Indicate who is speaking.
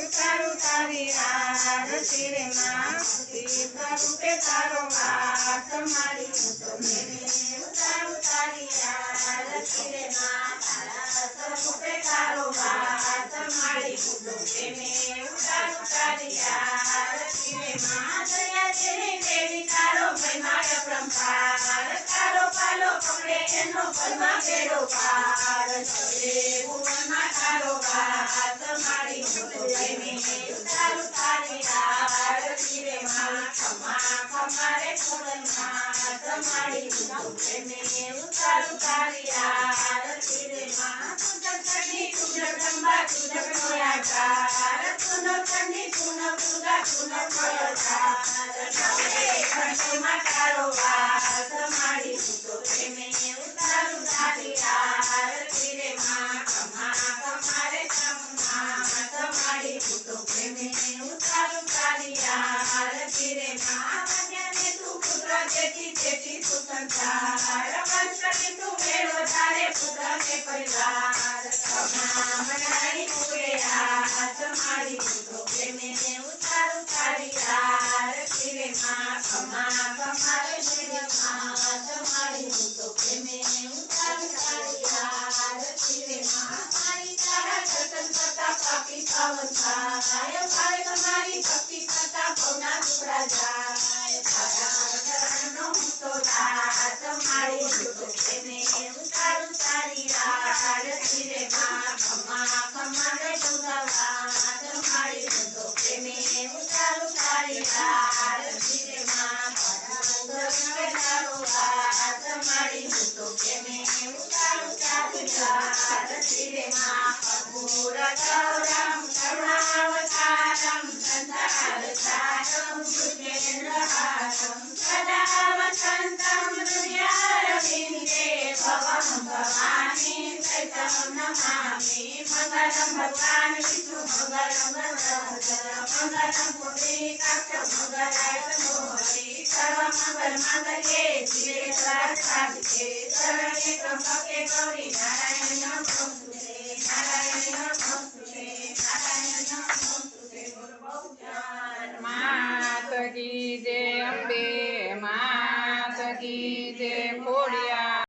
Speaker 1: ઉતારું તારી આરતી રે માં સ્વરૂપે તારો વાસ મારી ઉતારું તારી આરતી રે માં સ્વરૂપે તારો વાસ મારી ઉતારું તારી આરતી રે માં દયા તેરી દેવી તારો મહિમા અપરંપાર તારો પાલો પકડે એનો પલમાં બેડો પાર ચલે ભુવનમાં તારો વાસ મારી ઉતારું તારી આરતી રે માં ખમા ખમા રે ખોડલમાં તમારી ઉતારું તારી આરતી રે માં તુજક કડી તુજક અંબા તુજક નોયાકાર તુન કડી તુન દુર્ગા તુન કયોધાર ચલે ઘંટમાં તારો વાસ મારી ઉતારું તારી આરતી રે માં ખમા ખમા રે ખમા તમારી ઉતારું તારી આરતી રે માં કન્યાને તું પુત્ર જેથી જેથી તું સંસાર વંશની તું મેળો તારે પુત્રને પરિવાર ખમા મનાઈ પૂરે હાથ મારી ઉતારું તારી આરતી રે માં ખમા ખમા રે હાથ મારી ઉતારું તારી આરતી રે માં મારી તારા જતન કરતા પાપી પાવન થાય ભારે તમારી ભક્તિ કરતા ભવના ટુકડા જાય તારા ચરણનો હું તો દાસ મારી ઉતારું તારી આરતી રે માં ખમા ખમા રે વાત મારી ઉતારું તારી આરતી રે માં તારો વાત મારી ઉતારું તારી આરતી રે માં પૂરા ગૌરમ કરુણાવતારમ સંતારચારમ ભુજેન્દ્રહારમ સદા વસંતમ હૃદયારવિંદે ભવં ભવાની ચૈતમ નમામિ મંગલમ ભગવાન વિષ્ણુ મંગલમ મંગલમ પુંડરીકાક્ષ મંગલાય તનોહરી સર્વમંગલ માંગલ્યે શિવે સર્વાર્થસાધિકે શરણ્યે ત્ર્યંબકે ગૌરી નારાયણી નમોસ્તુતે નારાયણી નમોસ્તુતે નારાયણી નમોસ્તુતે બોલો બહુચર માત કી જય અંબે માત કી જય